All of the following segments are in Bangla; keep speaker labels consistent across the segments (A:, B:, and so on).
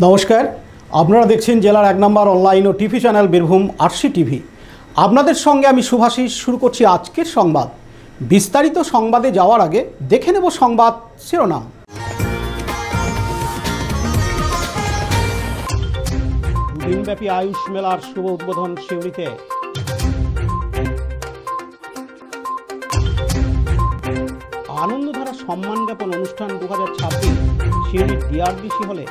A: নমস্কার, আপনারা দেখছেন জেলার 1 নম্বর অনলাইন ও TV channel Birbhum RC TV. আপনাদের সঙ্গে আমি শুভাশিস। শুরু করছি আজকের সংবাদ। বিস্তারিত সংবাদে যাওয়ার আগে দেখে নেব সংবাদ শিরোনাম। দিনব্যাপী আয়ুষ মেলার শুভ উদ্বোধন সিউড়িতে। আনন্দধারা সম্মান জ্ঞাপন অনুষ্ঠান 2026 সিউড়ির ডিআরডিসি হলে।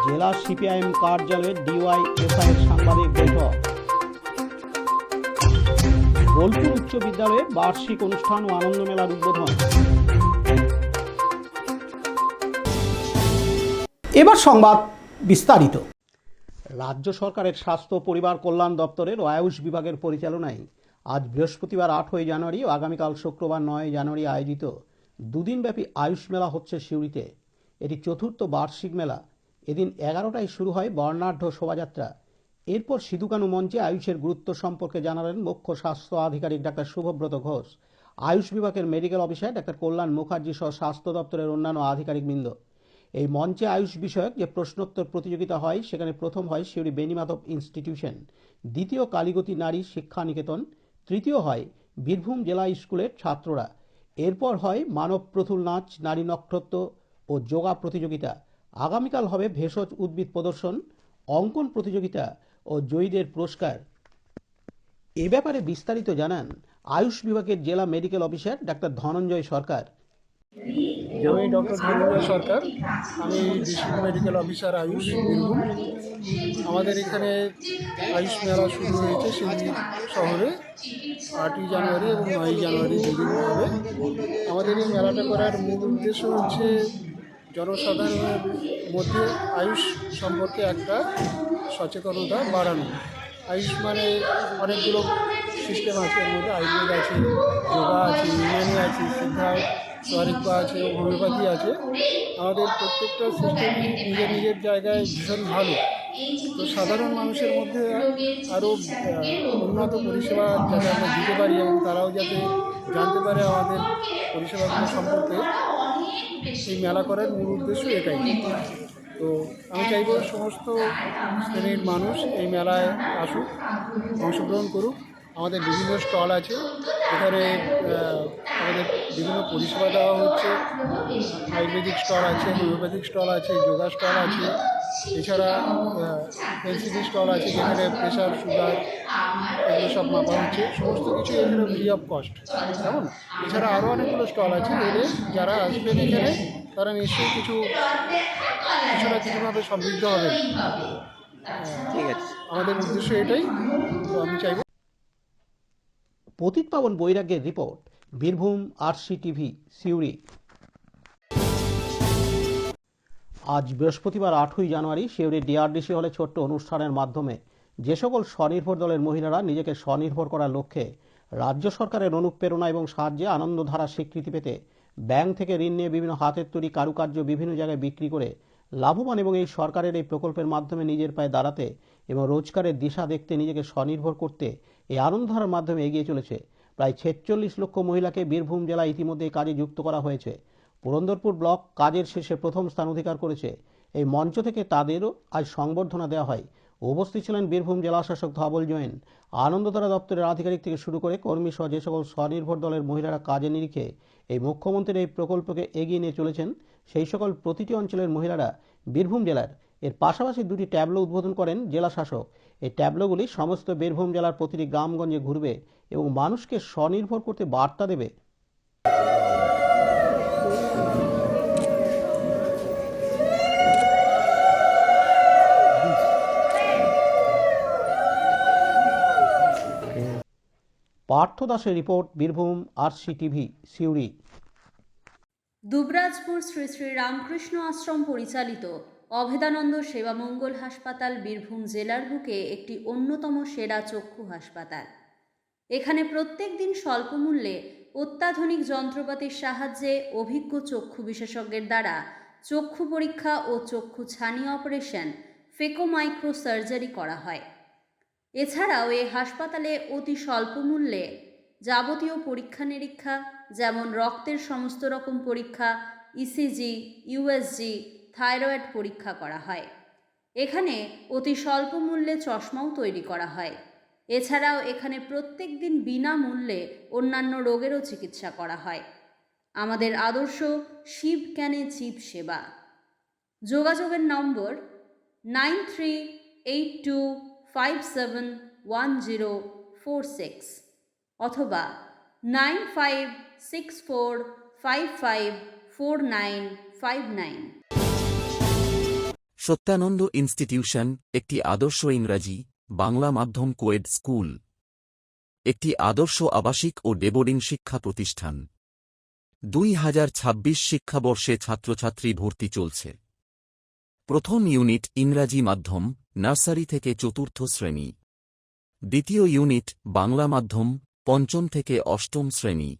A: জেলা সিপিআইএম কার্যালয়ে ডিওয়াইএসআই এর সাংবাদিক বৈঠক। বোলপুর উচ্চ বিদ্যালয়ে বার্ষিক অনুষ্ঠান ও আনন্দ মেলার উদ্বোধন। এবার সংবাদ বিস্তারিত। রাজ্য সরকারের স্বাস্থ্য পরিবার কল্যাণ দপ্তরের ও আয়ুষ বিভাগের পরিচালনায় আজ বৃহস্পতিবার 8 জানুয়ারি ও আগামীকাল শুক্রবার 9 জানুয়ারি আয়োজিত দুদিনব্যাপী আয়ুষ মেলা হচ্ছে সিউড়িতে। এটি চতুর্থ বার্ষিক মেলা। এদিন 11টায় শুরু হয় বর্ণাঢ্য শোভাযাত্রা। এরপর সিধুকানু মঞ্চে আয়ুষের গুরুত্ব সম্পর্কে জানালেন মুখ্য স্বাস্থ্য আধিকারিক ডাক্তার শুভব্রত ঘোষ, আয়ুষ বিভাগের মেডিকেল অফিসার ডাক্তার কল্যাণ মুখার্জি সহ স্বাস্থ্য দপ্তরের অন্যান্য আধিকারিকবৃন্দ। এই মঞ্চে আয়ুষ বিষয়ক যে প্রশ্নোত্তর প্রতিযোগিতা হয় সেখানে প্রথম হয় সিউড়ি বেণীমাধব ইনস্টিটিউশন, দ্বিতীয় কালীগতি নারী শিক্ষা নিকেতন, তৃতীয় হয় বীরভূম জেলা স্কুলের ছাত্ররা। এরপর হয় মানব প্রতুল নাচ, নারী নক্ষত্র ও যোগা প্রতিযোগিতা। আগামীকাল হবে ভেষজ উদ্ভিদ প্রদর্শন, অঙ্কন প্রতিযোগিতা ও জয়ীদের পুরস্কার। এ ব্যাপারে বিস্তারিত জানান আয়ুষ বিভাগের জেলা মেডিকেল অফিসার ডাক্তার ধনঞ্জয় সরকার।
B: আমি ডক্টর ধনঞ্জয় সরকার, আমি district medical officer Ayush Birbhum. আমাদের এখানে আয়ুষ মেলা শুরু হয়েছে সিউড়ি শহরে 8ই জানুয়ারি এবং 9ই জানুয়ারি দুদিন হবে। আমাদের এই মেলাটা করার মূল উদ্দেশ্য হচ্ছে জনসাধারণের মধ্যে আয়ুষ সম্পর্কে একটা সচেতনতা বাড়ানো। আয়ুষ মানে অনেকগুলো সিস্টেম আছে, এর মধ্যে আয়ুর্বেদ আছে, যোগা আছে, ইউনানি আছে, সিদ্ধা সোয়ারিকবা আছে, হোমিওপ্যাথি আছে। আমাদের প্রত্যেকটা সিস্টেমই নিজের নিজের জায়গায় ভীষণ ভালো। তো সাধারণ মানুষের মধ্যে আরও উন্নত পরিষেবা যাতে আমরা দিতে পারি এবং তারাও যাতে জানতে পারে আমাদের পরিষেবাগুলো সম্পর্কে, এই মেলা করার মূল উদ্দেশ্য এটাই। তো আমি চাইব সমস্ত শ্রেণীর মানুষ এই মেলায় আসুক, অংশগ্রহণ করুক। আমাদের বিভিন্ন স্টল আছে, এখানে আমাদের বিভিন্ন পরিষেবা দেওয়া হচ্ছে। আয়ুর্বেদিক স্টল আছে, হোমিওপ্যাথিক স্টল আছে, যোগা স্টল আছে, এছাড়া এনসিডি স্টল আছে যেখানে প্রেশার, সুগার এগুলো সব মাপা হচ্ছে। সমস্ত কিছু এখানে ফ্রি অফ কস্ট। কেমন, এছাড়া আরও অনেকগুলো স্টল আছে। এদের যারা আসবেন এখানে তারা নিশ্চয়ই কিছু না কিছুভাবে সমৃদ্ধ হবেন। ঠিক আছে, আমাদের উদ্দেশ্য এটাই। তো আমি চাইব।
A: পতিত পাবন বৈরাগ্যের report, Birbhum RC TV Suri. আজ বৃহস্পতিবার 8ই জানুয়ারি সিউড়ির ডিআরডিসি হলে ছোট্ট অনুষ্ঠানের মাধ্যমে যে সকল স্বনির্ভর দলের মহিলারা নিজেকে স্বনির্ভর করার লক্ষ্যে রাজ্য সরকারের অনুপ্রেরণা এবং সাহায্যে আনন্দধারার স্বীকৃতি পেতে ব্যাংক থেকে ঋণ নিয়ে বিভিন্ন হাতের তৈরি কারুকার্য বিভিন্ন জায়গায় বিক্রি করে লাভবান এবং এই সরকারের এই প্রকল্পের মাধ্যমে নিজের পায়ে দাঁড়াতে এবং রোজগারের দিশা দেখতে নিজেকে স্বনির্ভর করতে এই আনন্দধারার মাধ্যমে এগিয়ে চলেছে প্রায় 46 লক্ষ মহিলাকে বীরভূম জেলা ইতিমধ্যে এই কাজে যুক্ত করা হয়েছে। পুরন্দরপুর ব্লক কাজের শেষে প্রথম স্থান অধিকার করেছে। এই মঞ্চ থেকে তাদেরও আজ সংবর্ধনা দেওয়া হয়। উপস্থিত ছিলেন বীরভূম জেলা শাসক ধবল জৈন, আনন্দধারা দপ্তরের আধিকারিক থেকে শুরু করে কর্মী সহ যে সকল স্বনির্ভর দলের মহিলারা কাজে নিরিখে এই মুখ্যমন্ত্রীর এই প্রকল্পকে এগিয়ে নিয়ে চলেছেন সেই সকল প্রতিটি অঞ্চলের মহিলারা বীরভূম জেলার। এর পাশাপাশি দুটি ট্যাবলো উদ্বোধন করেন জেলা শাসক। এই ট্যাবলোগুলি সমস্ত বীরভূম জেলার প্রতিটি গ্রামগঞ্জে ঘুরবে এবং মানুষকে স্বনির্ভর করতে বার্তা দেবে। পার্থ দাসের report, Birbhum RC TV Suri.
C: Dubrajpur Shri Shri Ramakrishna Ashram পরিচালিত অভেদানন্দ সেবামঙ্গল হাসপাতাল বীরভূম জেলার বুকে একটি অন্যতম সেরা চক্ষু হাসপাতাল। এখানে প্রত্যেক দিন স্বল্প মূল্যে অত্যাধুনিক যন্ত্রপাতির সাহায্যে অভিজ্ঞ চক্ষু বিশেষজ্ঞের দ্বারা চক্ষু পরীক্ষা ও চক্ষু ছানি অপারেশন, ফেকো মাইক্রো সার্জারি করা হয়। এছাড়াও এই হাসপাতালে অতি স্বল্প মূল্যে যাবতীয় পরীক্ষা নিরীক্ষা যেমন রক্তের সমস্ত রকম পরীক্ষা, ইসিজি, ইউএসজি, থাইরয়েড পরীক্ষা করা হয়। এখানে অতি স্বল্প মূল্যে চশমাও তৈরি করা হয়। এছাড়াও এখানে প্রত্যেক দিন বিনামূল্যে অন্যান্য রোগেরও চিকিৎসা করা হয়। আমাদের আদর্শ শিব ক্যানে চিপ সেবা। যোগাযোগের নম্বর 9382571046 অথবা 9564554959।
D: সত্যানন্দ ইনস্টিটিউশন একটি আদর্শ ইংরাজি বাংলা মাধ্যম কোয়েড স্কুল, একটি আদর্শ আবাসিক ও ডেবোর্ডিং শিক্ষা প্রতিষ্ঠান। 2026 শিক্ষাবর্ষে ছাত্রছাত্রী ভর্তি চলছে। প্রথম ইউনিট ইংরাজি মাধ্যম নার্সারি থেকে চতুর্থ শ্রেণী, দ্বিতীয় ইউনিট বাংলা মাধ্যম পঞ্চম থেকে অষ্টম শ্রেণী।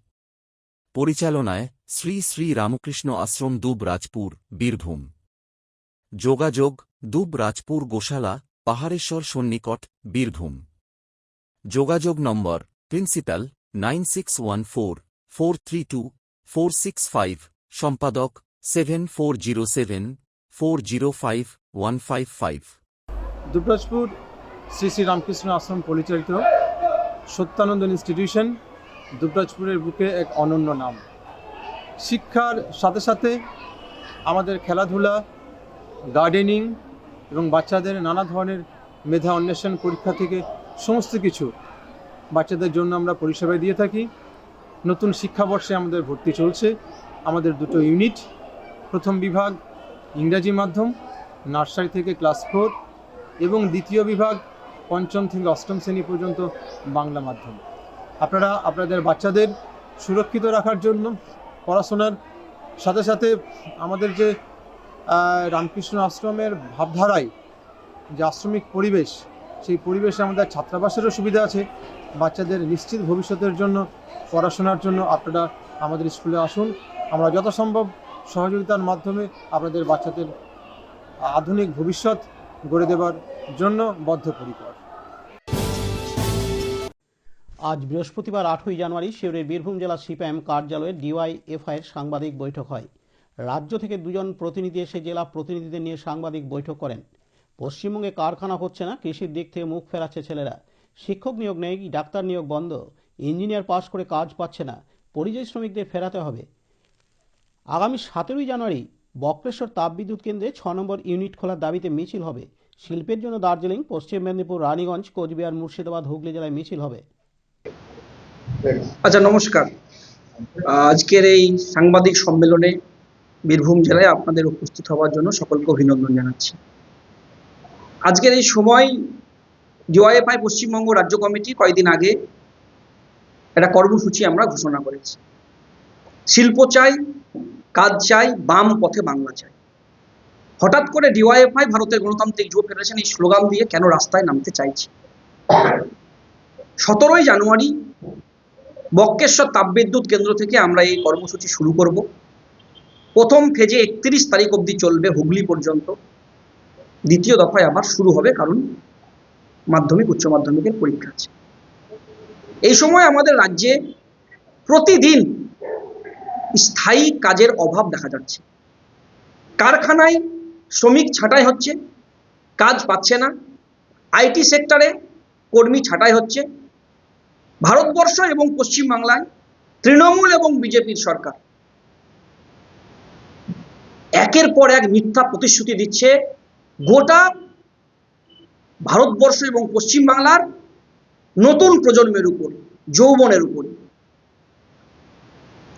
D: পরিচালনায় শ্রী শ্রী রামকৃষ্ণ আশ্রম দুবরাজপুর, বীরভূম। যোগাযোগ দুবরাজপুর গোশালা, পাহাড়েশ্বর সন্নিকট, বীরভূম। যোগাযোগ নম্বর প্রিন্সিপাল 9614432465, সম্পাদক 7407405155।
E: দুবরাজপুর শ্রী শ্রী রামকৃষ্ণ আশ্রম পরিচালিত সত্যানন্দ ইনস্টিটিউশন দুবরাজপুরের বুকে এক অনন্য নাম। শিক্ষার সাথে সাথে আমাদের খেলাধুলা, গার্ডেনিং এবং বাচ্চাদের নানা ধরনের মেধা অন্বেষণ পরীক্ষা থেকে সমস্ত কিছু বাচ্চাদের জন্য আমরা পরিষেবা দিয়ে থাকি। নতুন শিক্ষাবর্ষে আমাদের ভর্তি চলছে। আমাদের দুটো ইউনিট, প্রথম বিভাগ ইংরাজি মাধ্যম নার্সারি থেকে ক্লাস 4 এবং দ্বিতীয় বিভাগ পঞ্চম থেকে অষ্টম শ্রেণী পর্যন্ত বাংলা মাধ্যম। আপনারা আপনাদের বাচ্চাদের সুরক্ষিত রাখার জন্য পড়াশোনার সাথে সাথে আমাদের যে রামকৃষ্ণ আশ্রমের ভাবধারায় যে আশ্রমিক পরিবেশ, সেই পরিবেশে আমাদের ছাত্রাবাসেরও সুবিধা আছে। বাচ্চাদের নিশ্চিত ভবিষ্যতের জন্য পড়াশোনার জন্য আপনারা আমাদের স্কুলে আসুন। আমরা যথাসম্ভব সহযোগিতার মাধ্যমে আপনাদের বাচ্চাদের আধুনিক ভবিষ্যৎ গড়ে দেওয়ার জন্য বদ্ধপরিকর।
A: আজ বৃহস্পতিবার 8ই জানুয়ারি শিউরের বীরভূম জেলা সিপিআইএম কার্যালয়ে ডিওয়াইএফআই এর সাংবাদিক বৈঠক হয়। রাজ্য থেকে 2 জন প্রতিনিধি এসে জেলা প্রতিনিধিদের নিয়ে সাংবাদিক বৈঠক করেন। পশ্চিমবঙ্গে কারখানা হচ্ছে না, কৃষির দিক থেকে মুখ ফেরাচ্ছে ছেলেরা, শিক্ষক নিয়োগ নেই, ডাক্তার নিয়োগ বন্ধ, ইঞ্জিনিয়ার পাশ করে কাজ পাচ্ছে না, পরিযায়ী শ্রমিকদের ফেরাতে হবে। আগামী 17ই জানুয়ারি বক্রেশ্বর তাপবিদ্যুৎ কেন্দ্রে 6 নম্বর ইউনিট খোলার দাবিতে মিছিল হবে। শিল্পের জন্য দার্জিলিং, পশ্চিম মেদিনীপুর, রানীগঞ্জ, কোচবিহার, মুর্শিদাবাদ, হুগলি জেলায় মিছিল হবে।
F: আচ্ছা, নমস্কার। আজকের এই সাংবাদিক সম্মেলনে বীরভূম জেলায় আপনাদের উপস্থিত হওয়ার জন্য সকলকে অভিনন্দন জানাচ্ছি। আজকের এই সময় ডিওয়াইএফআই পশ্চিমবঙ্গ রাজ্য কমিটি কয়েকদিন আগে একটা কর্মসূচি আমরা ঘোষণা করেছি। শিল্প চাই, কাজ চাই, বাম পথে বাংলা চাই। হঠাৎ করে ডিওয়াইএফআই, ভারতের গণতান্ত্রিক যুব ফেডারেশন, এই স্লোগান দিয়ে কেন রাস্তায় নামতে চাইছে? 17ই জানুয়ারি বক্রেশ্বর তাপবিদ্যুৎ কেন্দ্র থেকে আমরা এই কর্মসূচি শুরু করব। প্রথম ফেজে 31 তারিখ অবধি চলবে, হুগলি পর্যন্ত। দ্বিতীয় দফায় আবার শুরু হবে, কারণ মাধ্যমিক উচ্চ মাধ্যমিকের পরীক্ষা আছে। এই সময় আমাদের রাজ্যে প্রতিদিন স্থায়ী কাজের অভাব দেখা যাচ্ছে। কারখানায় শ্রমিক ছাঁটাই হচ্ছে, কাজ পাচ্ছে না। আইটি সেক্টরে কর্মী ছাঁটাই হচ্ছে। ভারতবর্ষ এবং পশ্চিমবাংলায় তৃণমূল এবং বিজেপির সরকার একের পর এক মিথ্যা প্রতিশ্রুতি দিচ্ছে গোটা ভারতবর্ষ এবং পশ্চিমবাংলার নতুন প্রজন্মের উপর, যৌবনের উপর।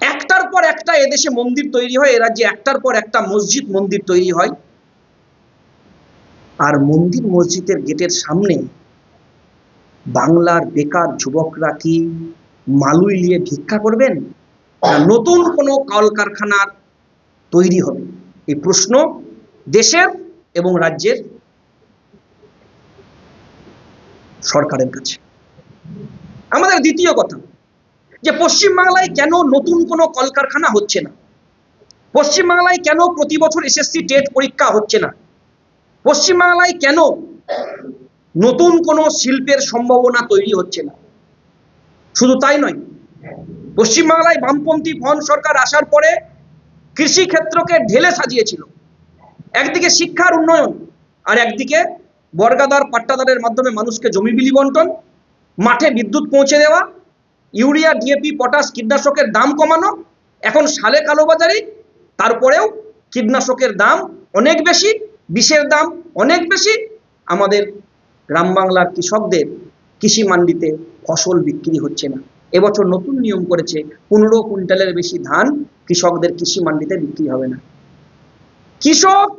F: একটার পর একটা এদেশে মন্দির তৈরি হয়, এ রাজ্যে একটার পর একটা মসজিদ মন্দির তৈরি হয়। আর মন্দির মসজিদের গেটের সামনে বাংলার বেকার যুবকরা কি মালুই নিয়ে ভিক্ষা করবেন, না নতুন কোনো কলকারখানার তৈরি হবে? এই প্রশ্ন দেশের এবং রাজ্যের সরকারের কাছে। আমাদের দ্বিতীয় কথা, যে পশ্চিমবাংলায় কেন নতুন কোনো কলকারখানা হচ্ছে না? পশ্চিমবাংলায় কেন প্রতি বছর এসএসসি টেট পরীক্ষা হচ্ছে না? পশ্চিমবাংলায় কেন নতুন কোনো শিল্পের সম্ভাবনা তৈরি হচ্ছে না? শুধু তাই নয়, পশ্চিমবাংলায় বামপন্থী ফন সরকার আসার পরে কৃষি ক্ষেত্রকে ঢেলে সাজিয়েছিল। একদিকে শিক্ষার উন্নয়ন, আর একদিকে বর্গাদার পাট্টাদারের মাধ্যমে মানুষকে জমি বিলি বন্টন, মাঠে বিদ্যুৎ পৌঁছে দেওয়া, ইউরিয়া, ডিএপি, পটাশ, কীটনাশকের দাম কমানো। এখন সালে কালোবাজারি, তারপরেও কীটনাশকের দাম অনেক বেশি, বিষের দাম অনেক বেশি। আমাদের গ্রাম বাংলার কৃষকদের কৃষি মান্ডিতে ফসল বিক্রি হচ্ছে না। এবছর নতুন নিয়ম করেছে, 15 কুইন্টালের বেশি ধান কৃষকদের কৃষি মান্ডিতে বিক্রি হবে না। কৃষক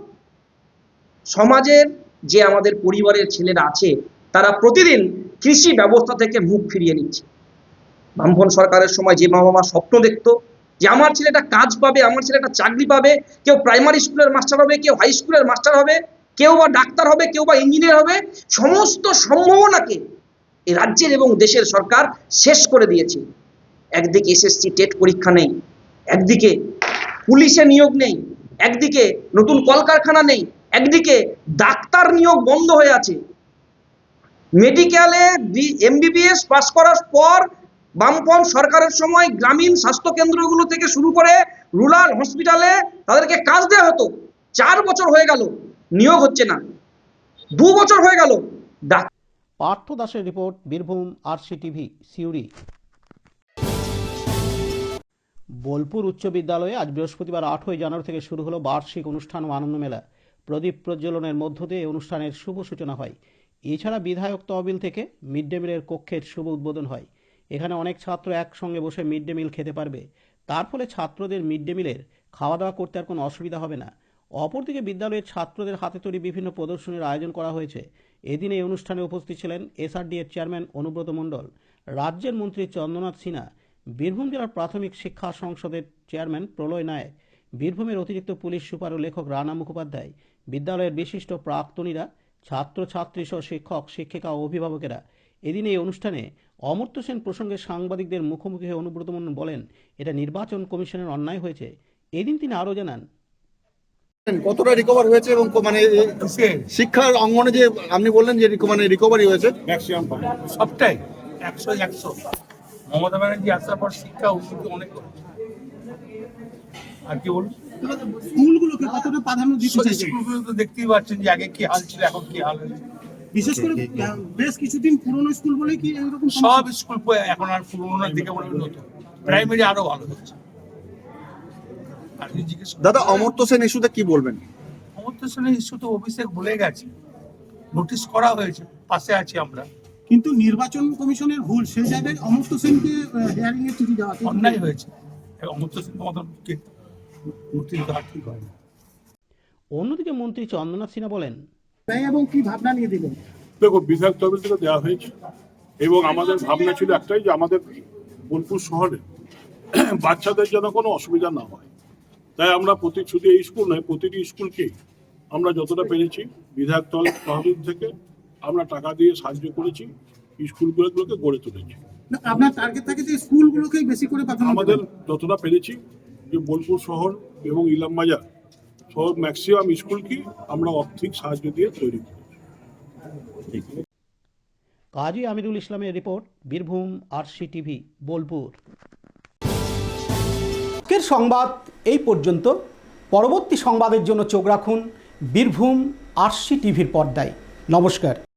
F: সমাজের যে আমাদের পরিবারের ছেলেরা আছে, তারা প্রতিদিন কৃষি ব্যবস্থা থেকে মুখ ফিরিয়ে নিচ্ছে। বামফ্রন্ট সরকারের সময় যে বাবা মা স্বপ্ন দেখতো যে আমার ছেলেটা কাজ পাবে, আমার ছেলেটা চাকরি পাবে, কেউ প্রাইমারি স্কুলের মাস্টার হবে, কেউ হাই স্কুলের মাস্টার হবে, কেউ বা ডাক্তার হবে, কেউ বা ইঞ্জিনিয়ার হবে, সমস্ত সম্ভাবনাকে এই রাজ্যের এবং দেশের সরকার শেষ করে দিয়েছে। একদিকে এসএসসি টেট পরীক্ষা নেই, একদিকে পুলিশে নিয়োগ নেই, একদিকে নতুন কলকারখানা নেই, একদিকে ডাক্তার নিয়োগ বন্ধ হয়ে আছে। মেডিকেলে এমবিবিএস পাস করার পর বামফ্রন্ট সরকারের সময় গ্রামীণ স্বাস্থ্য কেন্দ্রগুলো থেকে শুরু করে রুরাল হসপিটালে তাদেরকে কাজ দেওয়া হতো। 4 বছর হয়ে গেল, নিয়োগ হচ্ছে না। 2 বছর হয়ে গেল।
A: পার্থ দাসের রিপোর্ট, বীরভূম RCTV, সিউড়ি। বোলপুর উচ্চ বিদ্যালয়ে আজ বৃহস্পতিবার 8ই জানুয়ারি থেকে শুরু হলো বার্ষিক অনুষ্ঠান ও আনন্দ মেলা। প্রদীপ প্রজ্বলনের মধ্য দিয়ে এই অনুষ্ঠানের শুভ সূচনা হয়। এছাড়া বিধায়ক তহবিল থেকে মিড ডে মিলের কক্ষের শুভ উদ্বোধন হয়। এখানে অনেক ছাত্র একসঙ্গে বসে মিড ডে মিল খেতে পারবে। তার ফলে ছাত্রদের মিড ডে মিলের খাওয়া দাওয়া করতে আর কোনো অসুবিধা হবে না। অপরদিকে বিদ্যালয়ের ছাত্রদের হাতে তৈরি বিভিন্ন প্রদর্শনীর আয়োজন করা হয়েছে। এদিন এই অনুষ্ঠানে উপস্থিত ছিলেন SRD এর চেয়ারম্যান অনুব্রত মণ্ডল, রাজ্যের মন্ত্রী চন্দ্রনাথ সিনহা, বীরভূম জেলার প্রাথমিক শিক্ষা সংসদের চেয়ারম্যান প্রলয় নায়ক, বীরভূমের অতিরিক্ত পুলিশ সুপার ও লেখক রানা মুখোপাধ্যায়, বিদ্যালয়ের বিশিষ্ট প্রাক্তনীরা, ছাত্রছাত্রী সহ শিক্ষক শিক্ষিকা ও অভিভাবকেরা। এদিন এই অনুষ্ঠানে অমর্ত্য সেন প্রসঙ্গে সাংবাদিকদের মুখোমুখি হয়ে অনুব্রত মণ্ডল বলেন, এটা নির্বাচন কমিশনের অন্যায় হয়েছে। এদিন তিনি আরও জানান,
G: কতটা রিকভার হয়েছে এবং মানে শিক্ষার অঙ্গনে যে আপনি বললেন যে মানে রিকভারি হয়েছে
H: ম্যাক্সিমাম সবটাই 100 মমতা ব্যানার্জি আসার পর শিক্ষা উন্নতি অনেক করেছে। আর কি বলুন,
B: স্কুলগুলোকে কতটা প্রাধান্য দিতে চাইছে?
H: স্কুলগুলো তো দেখতেই পাচ্ছেন যে আগে কি হাল ছিল, এখন কি হাল হয়েছে।
B: বিশেষ করে বেশ কিছুদিন পুরনো স্কুল বলে কি এরকম
H: সব স্কুল এখন আর পুরোনোর দিকে মনে হয় নতুন, প্রাইমারি আরো ভালো হচ্ছে। আর জিজ্ঞেস
G: দাদা, অমর্ত্য সেন ইস্যুতে কি বলবেন?
H: অমর্ত্য সেনের ইস্যু তো অভিষেক বলে গেছে, নোটিশ করা হয়েছে, পাশে আছি আমরা।
B: কিন্তু নির্বাচন কমিশনের ভুল, সেই জায়গায় অমর্ত্য সেনকে হিয়ারিং এর চিঠি দেওয়া
H: অন্যায় হয়েছে। অমর্ত্য সেন মতনকে নোটিশ দেওয়া ঠিক হয় না।
A: অন্যদিকে মন্ত্রী চন্দ্রনাথ সিনহা বলেন,
B: এবং কি ভাবনা নিয়ে দিলেন?
I: দেখো, বিধায়ক তহবিল থেকে দেওয়া হয়েছে এবং আমাদের ভাবনা ছিল একটাই, যে আমাদের বোলপুর শহরে বাচ্চাদের যেন কোনো অসুবিধা না হয়। তাই আমরা শুধু এই স্কুল নয়, প্রতিটি স্কুলকেই আমরা যতটা পেরেছি বিধায়ক তহবিল থেকে আমরা টাকা দিয়ে সাহায্য করেছি, স্কুলগুলোকে গড়ে তুলেছি।
B: আপনার টার্গেট থাকে যে স্কুলগুলোকেই বেশি করে প্রাধান্য দেবেন?
I: আমাদের যতটা পেরেছি, যে বোলপুর শহর এবং ইলামবাজার সহ ম্যাক্সিমাম স্কুলকে আমরা আর্থিক সাহায্য দিয়ে তৈরি করেছি।
A: কাজী আমিরুল ইসলামের রিপোর্ট, বীরভূম RCTV, বোলপুর। আজকের সংবাদ এই পর্যন্ত। পরবর্তী সংবাদের জন্য চোখ রাখুন বীরভূম RCTVর পর্দায়। নমস্কার।